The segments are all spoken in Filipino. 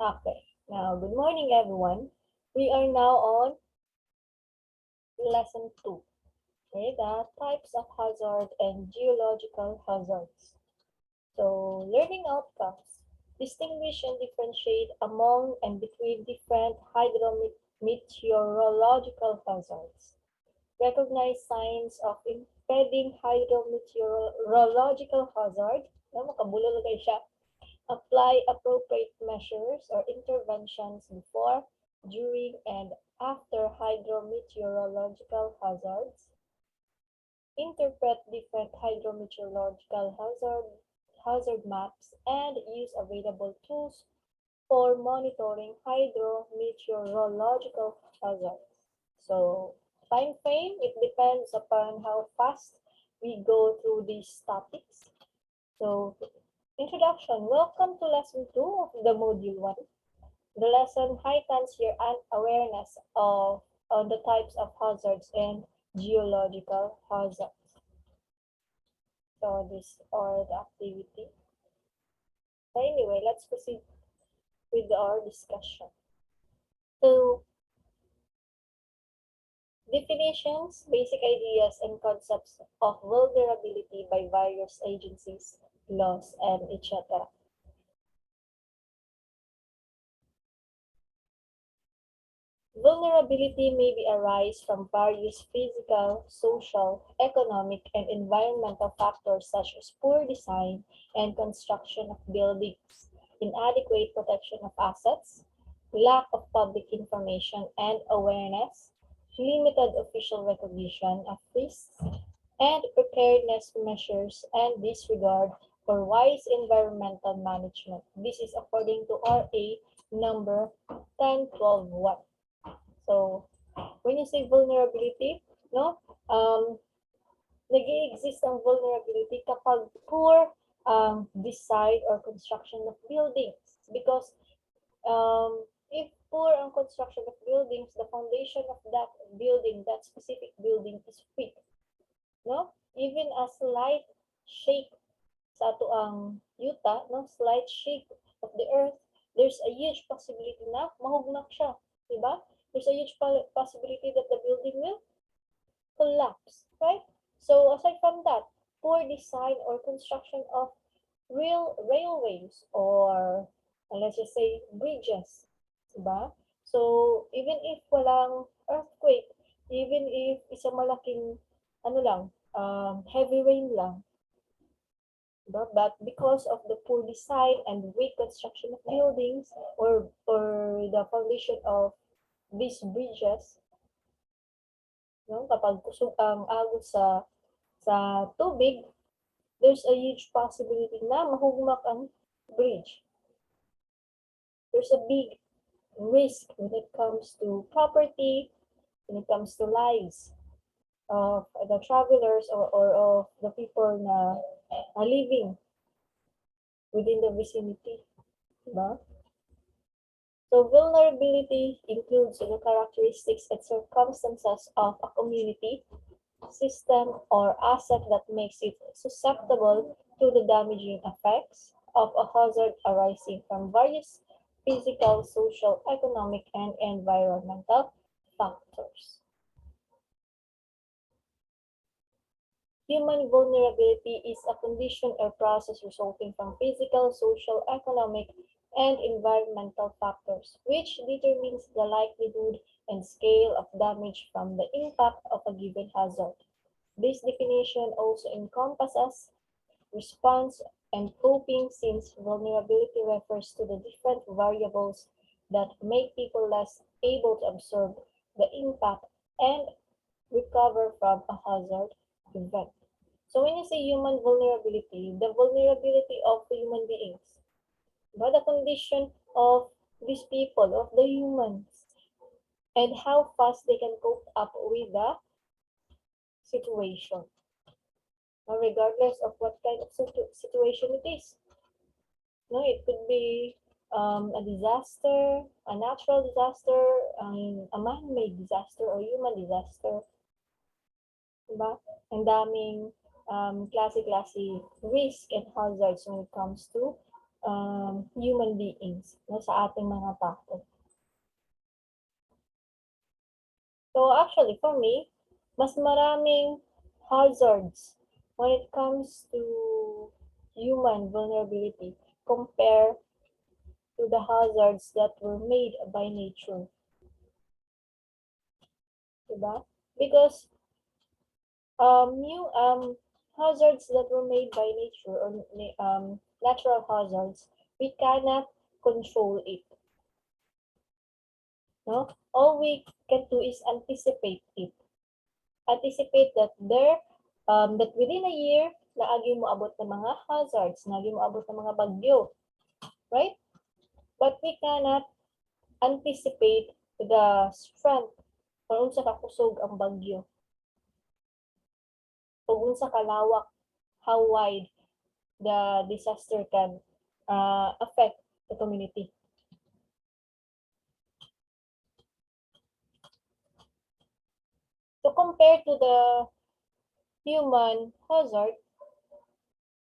Okay, now good morning everyone. We are now on lesson 2. Okay, the types of hazard and geological hazards. So, learning outcomes. Distinguish and differentiate among and between different hydrometeorological hazards. Recognize signs of impending hydrometeorological hazard. Makabulol kayo siya. Apply appropriate measures or interventions before, during, and after hydrometeorological hazards. Interpret different hydrometeorological hazard maps and use available tools for monitoring hydrometeorological hazards. So, time frame, it depends upon how fast we go through these topics. So, introduction. Welcome to lesson 2 of the module 1. The lesson heightens your awareness of on the types of hazards and geological hazards. So these are the activity. So anyway, let's proceed with our discussion. So definitions, basic ideas, and concepts of vulnerability by various agencies, laws, and etc. Vulnerability may arise from various physical, social, economic, and environmental factors such as poor design and construction of buildings, inadequate protection of assets, lack of public information and awareness, limited official recognition of risks, and preparedness measures and disregard for wise environmental management. This is according to RA number 1012.1. So, when you say vulnerability, no, nag-i-exist ang vulnerability kapag poor design or construction of buildings. Because if poor ang construction of buildings, the foundation of that building, that specific building is weak. No? Even a slight shake sa ato ang yuta, no? Slight shake of the earth, there's a huge possibility na mahugnak siya. Diba? There's a huge possibility that the building will collapse, right? So aside from that, poor design or construction of railways or let's just say bridges, diba? So even if walang earthquake, even if isang malaking heavy rain lang, diba? But because of the poor design and weak construction of buildings or the foundation of these bridges, no, kapag kusog ang agos sa tubig, there's a huge possibility na mahugmak ang bridge. There's a big risk when it comes to property, when it comes to lives of the travelers or of the people na living within the vicinity, diba? So vulnerability includes the characteristics and circumstances of a community, system, or asset that makes it susceptible to the damaging effects of a hazard arising from various physical, social, economic, and environmental factors. Human vulnerability is a condition or process resulting from physical, social, economic, and environmental factors, which determines the likelihood and scale of damage from the impact of a given hazard. This definition also encompasses response and coping, since vulnerability refers to the different variables that make people less able to absorb the impact and recover from a hazard event. So when you say human vulnerability, the vulnerability of human beings, but the condition of these people, of the humans, and how fast they can cope up with the situation, regardless of what kind of situation it is. No, it could be a disaster, a natural disaster, a man-made disaster, or human disaster. Diba? Ang daming klase-klase risk and hazards when it comes to human beings, no, sa ating mga tao. So actually, for me, mas maraming hazards when it comes to human vulnerability compared to the hazards that were made by nature. Diba? Because hazards that were made by nature or natural hazards, we cannot control it. No? All we can do is anticipate it. Anticipate that that within a year, naagi mo abot ng mga hazards, naagi mo abot ng mga bagyo. Right? But we cannot anticipate the strength kung unsa ka kusog ang bagyo. Kung unsa kalawak, how wide the disaster can affect the community. So compared to the human hazard,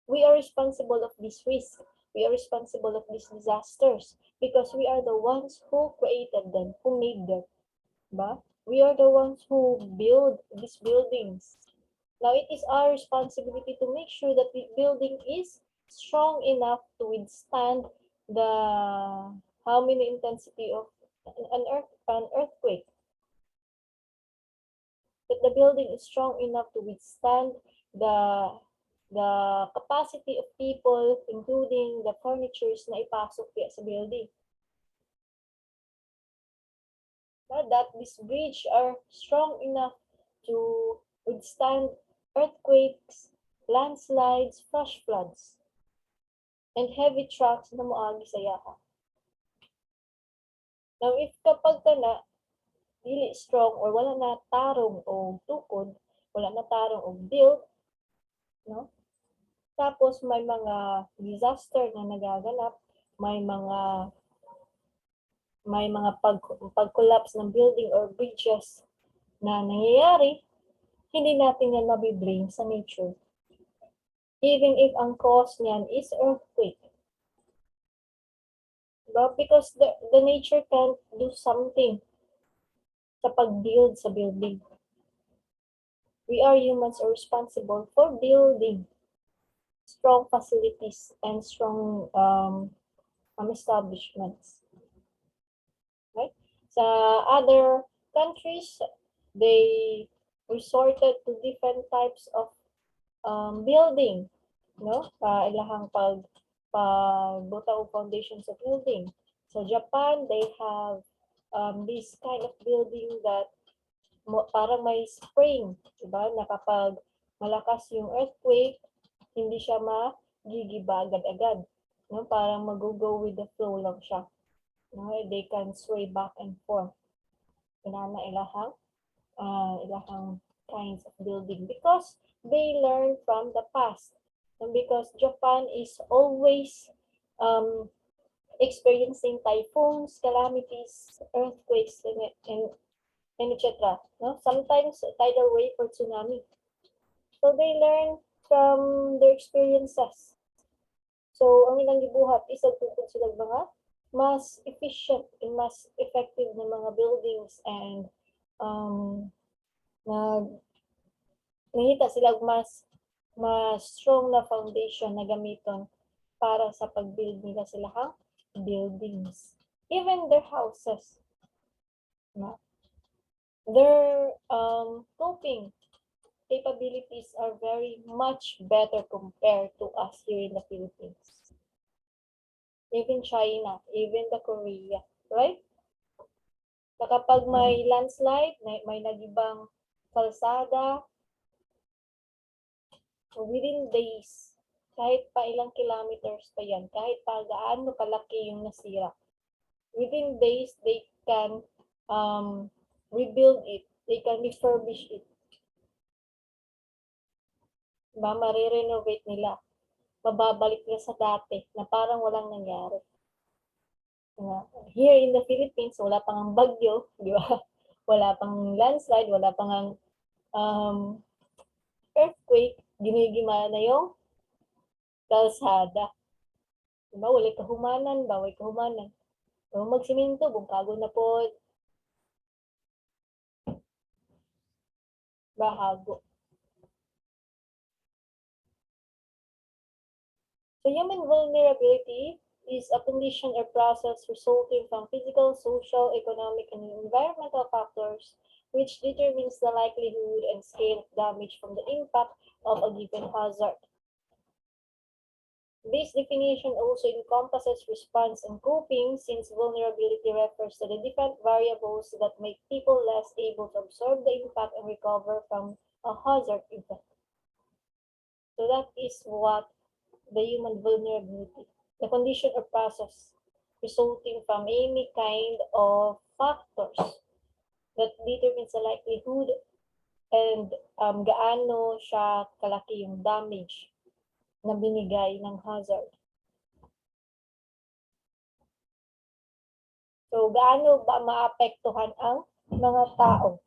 we are responsible of this risk. We are responsible of these disasters because we are the ones who created them, who made them. Diba? We are the ones who build these buildings. Now it is our responsibility to make sure that the building is strong enough to withstand the how many intensity of an earthquake. That the building is strong enough to withstand the capacity of people, including the furnitures na ipasok sa building. That this bridge are strong enough to withstand earthquakes, landslides, flash floods, and heavy trucks na moagi sa yaha. Now, if kapag na dili strong or wala na tarong o tukod, wala na tarong o build, no? Tapos may mga disaster na nagaganap, may mga pag-collapse ng building or bridges na nangyayari, hindi natin yan mabiblame sa nature. Even if ang cause niyan is earthquake. But because the nature can't do something sa pag-build sa building. We are humans are responsible for building strong facilities and strong establishments. Right? Sa other countries, they resorted to different types of building, no? Ilahang pagbuta og foundations of building. So Japan, they have this kind of building that parang may spring, diba? Na kapag malakas yung earthquake, hindi siya magigiba agad-agad. No? Parang mag-go with the flow lang siya. No? They can sway back and forth. Inana ilahang kinds of building because they learn from the past. And because Japan is always experiencing typhoons, calamities, earthquakes, and etc. No? Sometimes tidal wave or tsunami. So they learn from their experiences. So ang ilang gibuhat is nagtutod sila mga mas efficient and mas effective na mga buildings and nangita sila mas strong na foundation na gamiton para sa pag-build nila sila buildings. Even their houses. No? Their coping capabilities are very much better compared to us here in the Philippines. Even China, even the Korea, right? Na kapag may landslide, may nagibang kalsada, within days, kahit pa ilang kilometers pa yan, kahit pa gaano kalaki yung nasira, within days, they can rebuild it, they can refurbish it. Marirenovate nila. Mababalik nila sa dati na parang walang nangyari. Here in the Philippines, wala pang ang bagyo, di ba? Wala pang landslide, wala pang ang earthquake, ginigima na yung kalsada. Diba, walay kahumanan ba, walay kahumanan. O magsiminto, bungkago na po, bahago. So human vulnerability is a condition or process resulting from physical, social, economic, and environmental factors which determines the likelihood and scale of damage from the impact of a given hazard. This definition also encompasses response and coping, since vulnerability refers to the different variables that make people less able to absorb the impact and recover from a hazard event. So that is what the human vulnerability, the condition or process resulting from any kind of factors that determines the likelihood and gaano siya kalaki yung damage na binigay ng hazard. So, gaano ba maapektuhan ang mga tao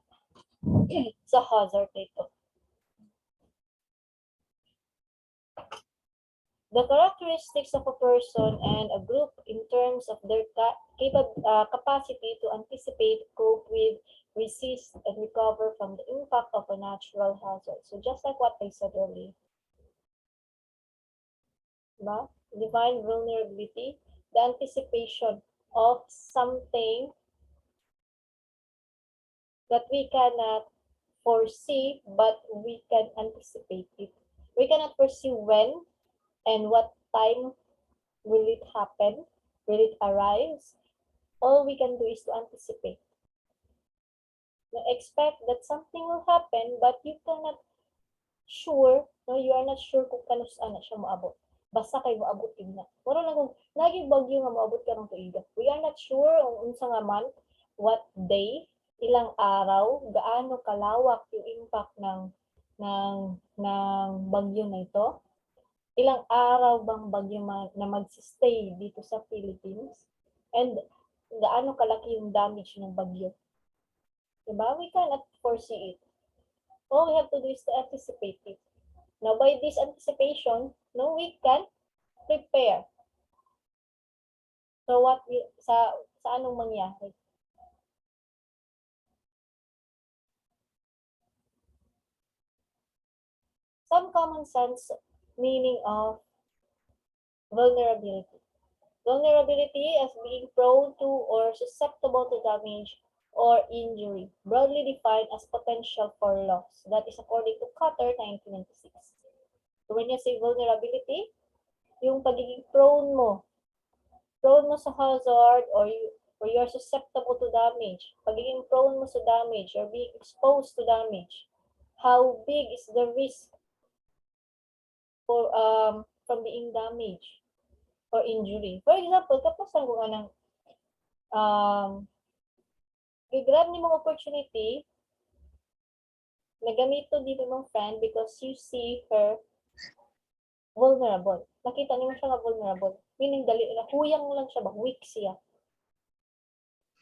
sa hazard nito? The characteristics of a person and a group in terms of their capacity to anticipate, cope with, resist, and recover from the impact of a natural hazard. So just like what I said earlier. Diba? Divine vulnerability, the anticipation of something that we cannot foresee, but we can anticipate it. We cannot foresee when and what time will it happen, will it arise. All we can do is to anticipate. You expect that something will happen, but you cannot sure, no, you are not sure kung kanus-an na siya moabot. Basta kay moabotin na. Mura lang kung lagi bagyo nga moabot ka ng tuiga. We are not sure kung unsa nga month, what day, ilang araw, gaano kalawak yung impact ng bagyo na ito. Ilang araw bang bagyo na magsistay dito sa Philippines? And gaano kalaki yung damage ng bagyo? Diba? We cannot foresee it. All we have to do is to anticipate it. Now, by this anticipation, no, we can prepare. So, sa anong mangyari? Some common sense meaning of vulnerability. Vulnerability as being prone to or susceptible to damage or injury, broadly defined as potential for loss. That is according to Cutter, 1996. So when you say vulnerability, yung pagiging prone mo sa hazard, or you are susceptible to damage, pagiging prone mo sa damage, or being exposed to damage. How big is the risk for from being damaged or injury? For example, kapag sa kung anong i-grab ni mong opportunity, nagamito dito ng friend because you see her vulnerable. Nakita niyo siya nga vulnerable. Meaning, dali na huyang lang siya ba? Weak siya.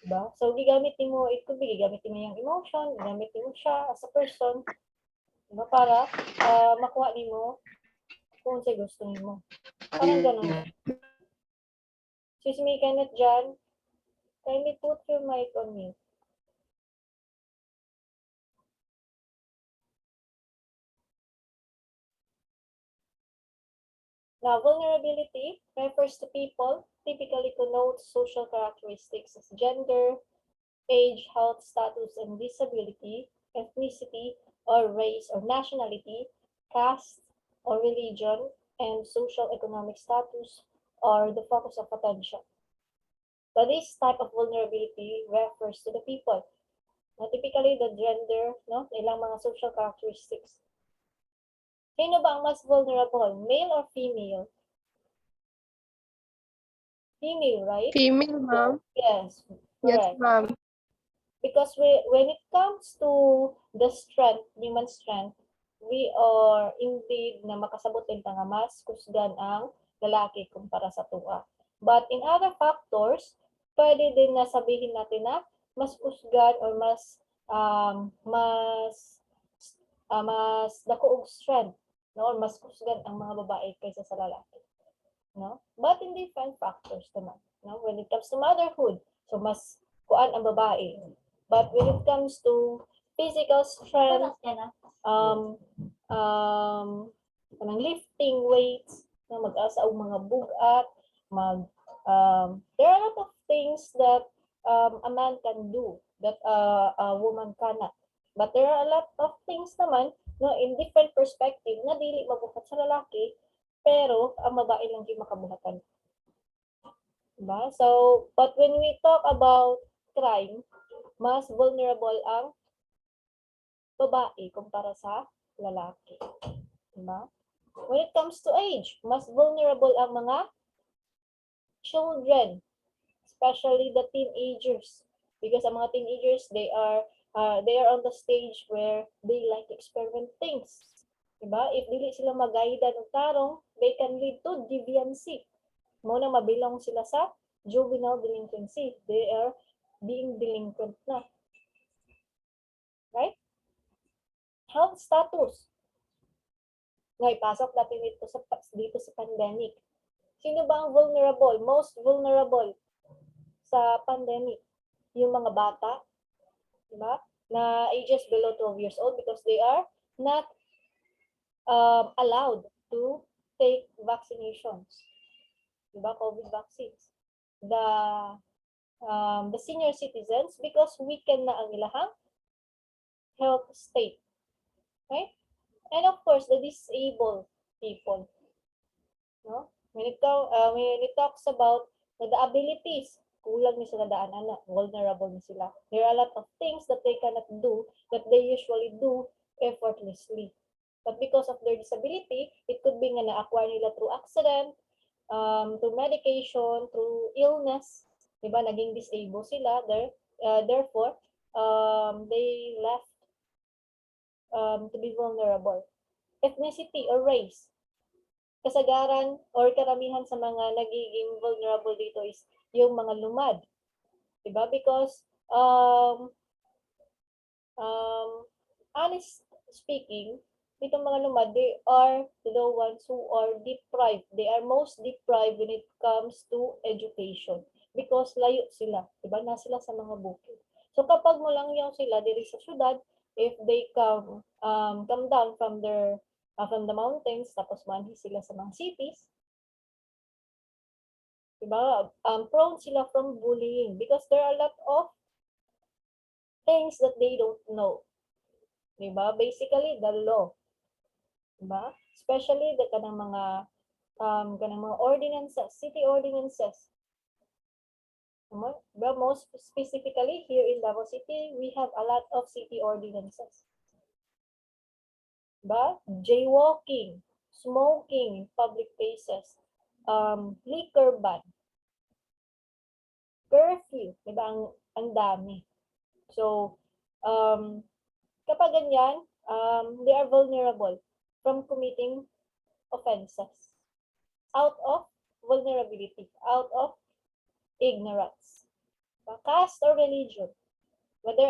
Diba? So, gigamit mo, it could be, gigamit mo yung emotion, gigamit mo siya as a person, diba? Para makuha mo kung sa'y gusto mo. Parang ganun. Excuse me, Kenneth John, kindly put your mic on mute. Now, vulnerability refers to people, typically connotes social characteristics as gender, age, health status, and disability, ethnicity, or race or nationality, caste or religion, and social economic status are the focus of attention. So this type of vulnerability refers to the people. Now, typically, the gender, no, ilang mga social characteristics. Sino ba ang mas vulnerable, male or female? Female, right? Female, ma'am. Yes, Yes, correct. ma'am. Because when it comes to the strength, human strength, we are indeed na makasabot din nga mas kusgan ang lalaki kumpara sa tuwa. But in other factors, pwede din na sabihin natin na mas kusgan or mas dako og strength, no? Or mas kusgan ang mga babae kaysa sa lalaki. no? But in different factors naman, no? When it comes to motherhood, so mas kuan ang babae. But when it comes to physical strength, kanang lifting weights, na mag-asa og mga bugat, there are a lot of things that a man can do that a woman cannot. But there are a lot of things naman, no, in different perspective na dili mabuhat sa lalaki, pero ang babae lang yung makabuhatan. Diba? So, but when we talk about crime, mas vulnerable ang babae kumpara sa lalaki. Diba? When it comes to age, mas vulnerable ang mga children, especially the teenagers. Because ang mga teenagers, they are on the stage where they like to experiment things. Diba? If dili sila magaida ng tarong, they can lead to deviancy. Muna mabilong sila sa juvenile delinquency. They are being delinquent na. Right? Health status. Ngayon, pasok natin dito sa pandemic. Sino ba ang vulnerable? Most vulnerable sa pandemic? Yung mga bata, diba? Na ages below 12 years old because they are not allowed to take vaccinations. Diba? COVID vaccines. The senior citizens because weaken na ang ilahang health state. Okay? And of course, the disabled people. No? When it talks about the abilities, kulang ni sila daan, vulnerable ni sila. There are a lot of things that they cannot do that they usually do effortlessly. But because of their disability, it could be nga na-acquire nila through accident, through medication, through illness. Diba? Naging disabled sila. Therefore, they left to be vulnerable. Ethnicity or race. Kasagaran or karamihan sa mga nagiging vulnerable dito is yung mga lumad. Diba? Because, honest speaking, itong mga lumad, they are the ones who are deprived. They are most deprived when it comes to education. Because layo sila. Diba? Na sila sa mga bukid. So kapag mo lang yung sila diri sa syudad, if they come down from the mountains, tapos manhi sila sa mga cities, diba? Prone sila from bullying because there are a lot of things that they don't know. Diba? Basically, the law. Diba? Especially the kanang mga ordinances, city ordinances. Well, most specifically here in Davao City, we have a lot of city ordinances. Diba? Jaywalking, smoking in public places, liquor ban, curfew, diba? Ang dami. So, kapag ganyan, they are vulnerable from committing offenses out of vulnerability, out of ignorance. Caste or religion. But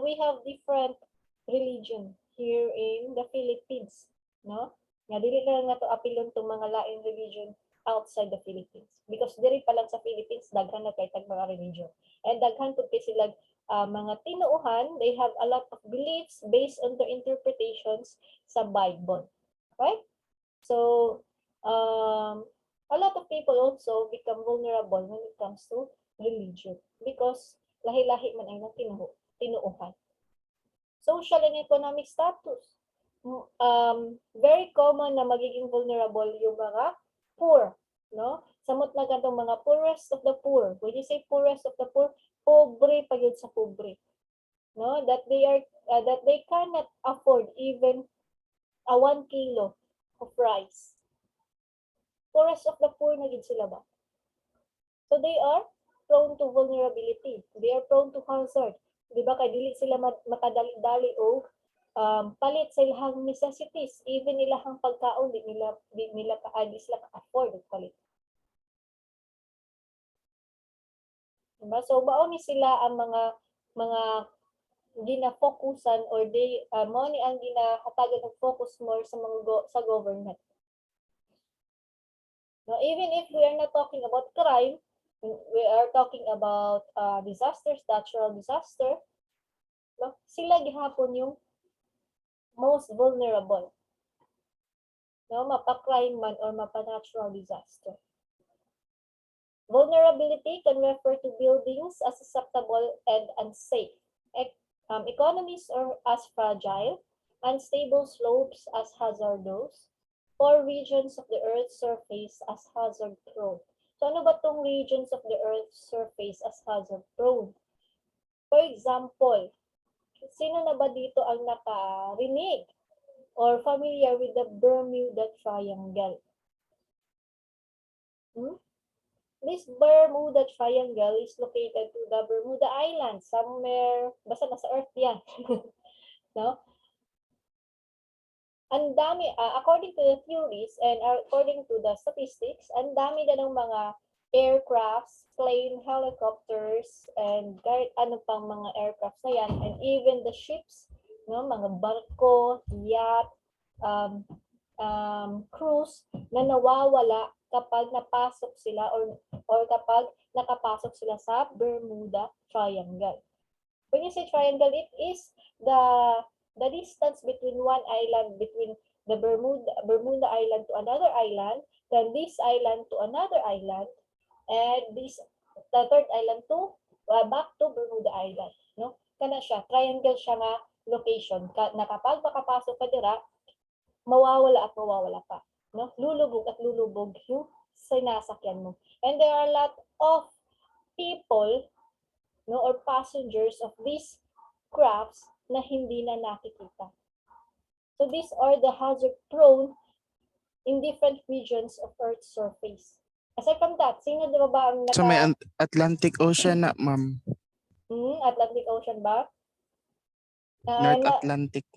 we have different religion here in the Philippines, no? Nga dili na nga to apilon tong mga laing religion outside the Philippines because diri pa lang sa Philippines daghan na kay tag mga religion. And daghan pud kay sila mga tinuuhan, they have a lot of beliefs based on their interpretations sa Bible. Right? So, a lot of people also become vulnerable when it comes to religion because lahi-lahi man ang tinuuhan. Social and economic status. Very common na magiging vulnerable yung mga poor, no? Samot na ganitong mga poorest of the poor. When you say poorest of the poor, pobre pa yun sa pobre. No? That they cannot afford even a 1 kilo of rice. Poorest of the poor na gid sila ba? So they are prone to vulnerability. They are prone to hazard. Di ba? Kaya dili sila makadali-dali o palit sa ilang necessities. Even ilahang pagkaon, di sila ka-afford palit. Diba? So, mauni sila ang mga gina-focusan or mo ni ang ginahatagan ng focus more sa government. Now, even if we are not talking about crime, we are talking about disasters, natural disaster, no? Sila gihapon yung most vulnerable. No? Mapa-crime man or mapa-natural disaster. Vulnerability can refer to buildings as susceptible and unsafe. Economies are as fragile, unstable slopes as hazardous, or regions of the Earth's surface as hazard-prone. So ano ba tong regions of the Earth's surface as hazard-prone? For example, sino na ba dito ang nakarinig or familiar with the Bermuda Triangle? This Bermuda Triangle is located to the Bermuda Islands, somewhere, basta nasa Earth yan. No? Ang dami, according to the theories and according to the statistics, ang dami na ng mga aircrafts, plane, helicopters, and kahit ano pang mga aircrafts na yan, and even the ships, no, mga barko, yacht, cruise na nawawala kapag napasok sila or kapag nakapasok sila sa Bermuda Triangle. When you say triangle, it is the distance between one island, between the Bermuda Island to another island, then this island to another island, and the third island to back to Bermuda Island. No? Kana siya, triangle siya nga location. Na kapag makapasok ka dira, mawawala at mawawala pa. No? Lulubog at lulubog yung sinasakyan mo. And there are a lot of people, no, or passengers of these crafts na hindi na nakikita. So these are the hazard-prone in different regions of Earth's surface. Aside from that, sino di ba ang So may Atlantic Ocean na, ma'am. Atlantic Ocean ba? North Atlantic.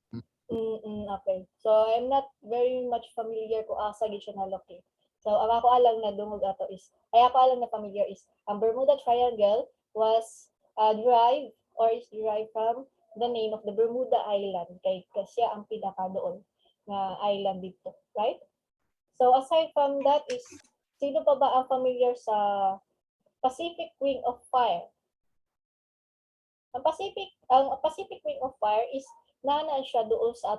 Okay. So I'm not very much familiar kung asa gid siya nalocate. So ang ako alam na dungog ato is, ay ako alam na familiar is, ang Bermuda Triangle was derived or is derived from the name of the Bermuda Island, kay kasi ang pinaka doon na island dito, right? So aside from that is, sino pa ba ang familiar sa Pacific Ring of Fire? Ang Pacific Ring of Fire is nanaan siya doon sa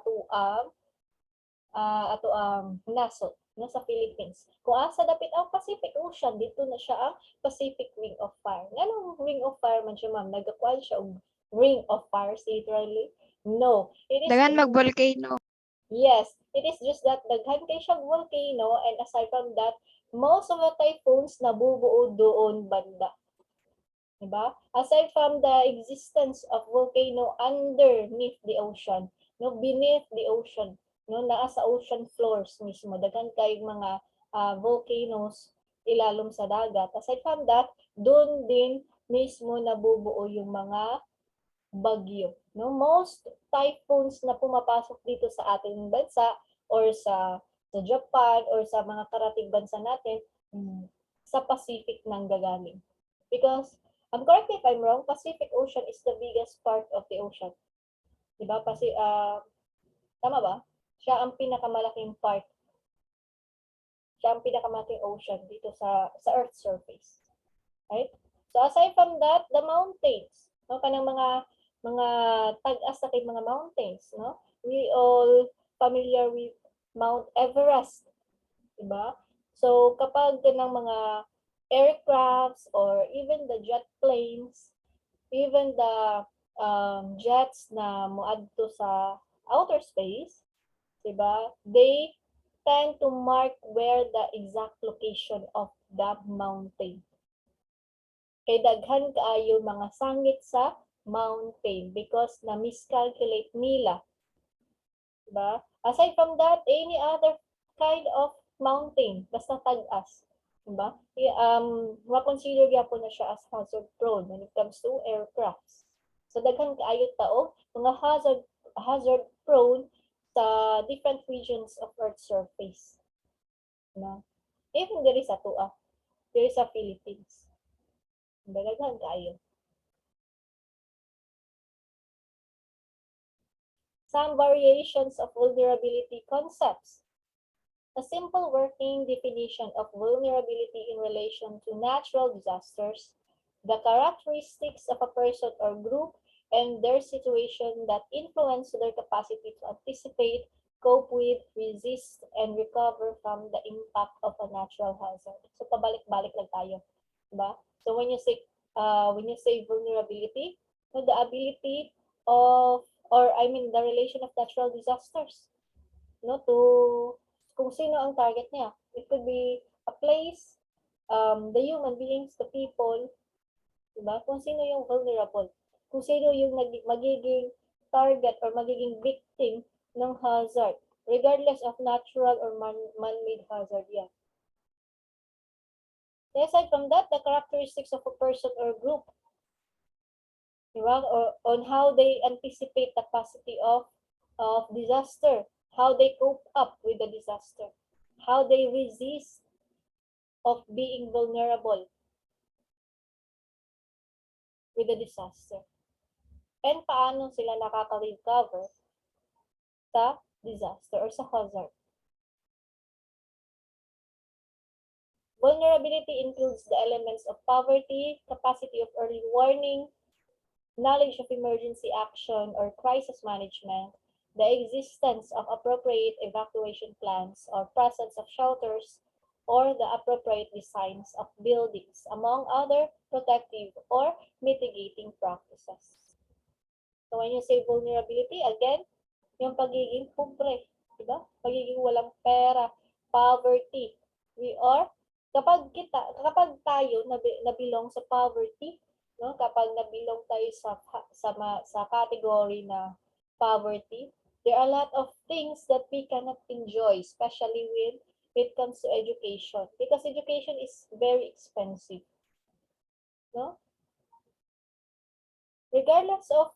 nasod no, sa Philippines. Kung asa dapit ang Pacific Ocean, dito na siya ang Pacific Ring of Fire. Anong Ring of Fire man siya, ma'am? Nagakuan siya og Ring of Fire, literally? No. It is Dagan mag-volcano. Yes, it is just that daghan kay siyang volcano, and aside from that, most of the typhoons nabubuo doon banda. Diba? Aside from the existence of volcano underneath the ocean, no, beneath the ocean, no, naa sa ocean floors mismo, daghan kayong mga volcanoes ilalom sa dagat. Aside from that, doon din mismo nabubuo yung mga bagyo. No, most typhoons na pumapasok dito sa ating bansa or sa Japan or sa mga karatig bansa natin, sa Pacific nang gagaling. Because correct me if I'm wrong, Pacific Ocean is the biggest part of the ocean. Diba? Kasi, tama ba? Siya ang pinakamalaking part. Siya ang pinakamalaking ocean dito sa Earth's surface. Right? So aside from that, the mountains. No? Kanang mga tag-as na kay mga mountains. No? We all familiar with Mount Everest. Diba? So kapag ng mga aircrafts or even the jet planes, even the jets na moadto sa outer space, diba? They tend to mark where the exact location of the mountain. Kay daghan kaayo mga sangit sa mountain because na miscalculate nila. Diba? Aside from that, any other kind of mountain, basta tag-as. Diba? Ma-consider gyapon na siya as hazard prone when it comes to aircrafts. So daghan kaayo tao mga hazard prone sa different regions of Earth's surface. No? Even there is sa Philippines. Daghan kaayo. Some variations of vulnerability concepts. A simple working definition of vulnerability in relation to natural disasters, the characteristics of a person or group and their situation that influence their capacity to anticipate, cope with, resist, and recover from the impact of a natural hazard. So pabalik-balik lang tayo, diba? So when you say vulnerability, the ability of, or I mean the relation of natural disasters, no, to kung sino ang target niya. It could be a place, the human beings, the people, diba? Kung sino yung vulnerable, kung sino yung magiging target or magiging victim ng hazard, regardless of natural or man-made hazard yan. Aside from that, the characteristics of a person or group, diba? Or on how they anticipate the capacity of disaster, how they cope up with the disaster, how they resist of being vulnerable with the disaster, and paano sila nakaka-recover sa disaster or sa hazard. Vulnerability includes the elements of poverty, capacity of early warning, knowledge of emergency action or crisis management, the existence of appropriate evacuation plans or presence of shelters, or the appropriate designs of buildings, among other protective or mitigating practices. So when you say vulnerability, again, yung pagiging pobre, diba? Pagiging walang pera, poverty. Kapag tayo nabilong sa poverty, no? Kapag nabilong tayo sa category na poverty, there are a lot of things that we cannot enjoy, especially when it comes to education, because education is very expensive, no? Regardless of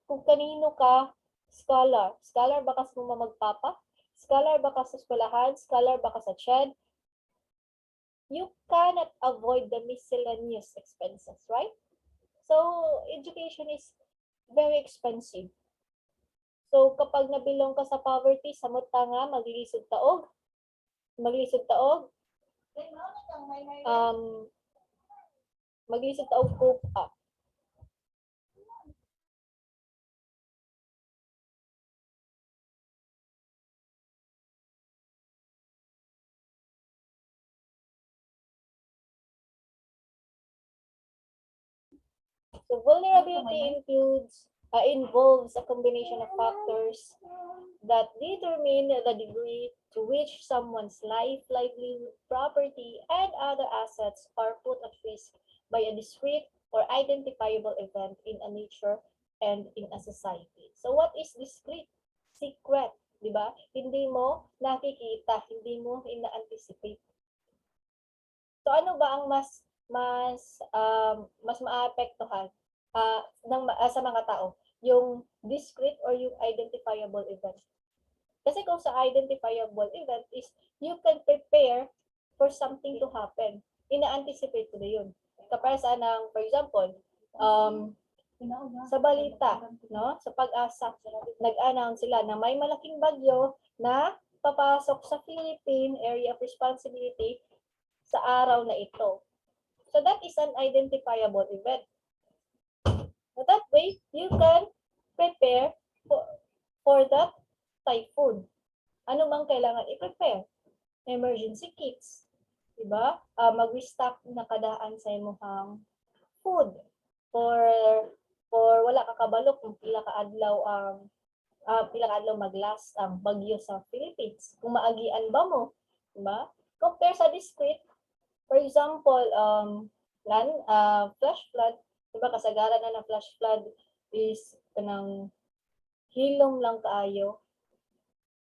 kung kanino ka scholar ba ka sa magpapa, scholar ba ka sa eskwelahan, scholar ba ka sa CHED, you cannot avoid the miscellaneous expenses, right? So, education is very expensive. So, kapag nabilong ka sa poverty, samot ta nga, maglisod taog, cope up. So vulnerability involves a combination of factors that determine the degree to which someone's life, livelihood, property, and other assets are put at risk by a discrete or identifiable event in a nature and in a society. So what is discrete? Secret, di ba? Hindi mo nakikita, hindi mo ina-anticipate. So ano ba ang mas maapektuhan sa mga tao? Yung discrete or yung identifiable event? Kasi kung sa identifiable event is you can prepare for something to happen. Ina-anticipate ko na yun. Kapag sa for example, sa balita, no? Sa Pag-asa, nag-announce sila na may malaking bagyo na papasok sa Philippine Area of Responsibility sa araw na ito. So that is an identifiable event. So that way, you can prepare for that typhoon. Ano bang kailangan i-prepare? Emergency kits. Diba? Mag-restock na kadaan sa imuhang food. For wala ka kabalok kung pila ka adlaw maglast ang bagyo sa Philippines. Kung maagian ba mo, diba? Compare sa discrete, for example, flash flood, diba kasagaran na ng flash flood is kanang hilom lang kaayo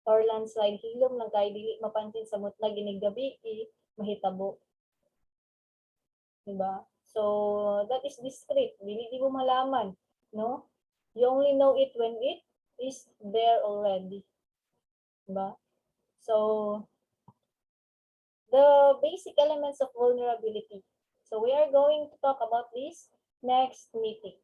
or landslide, hilom lang kaayo, dili mapansin sa mutna ginigabi, mahitabo. Diba? So, that is discrete. Dili mo malaman, no? You only know it when it is there already. Diba? So, the basic elements of vulnerability. So, we are going to talk about this next meeting.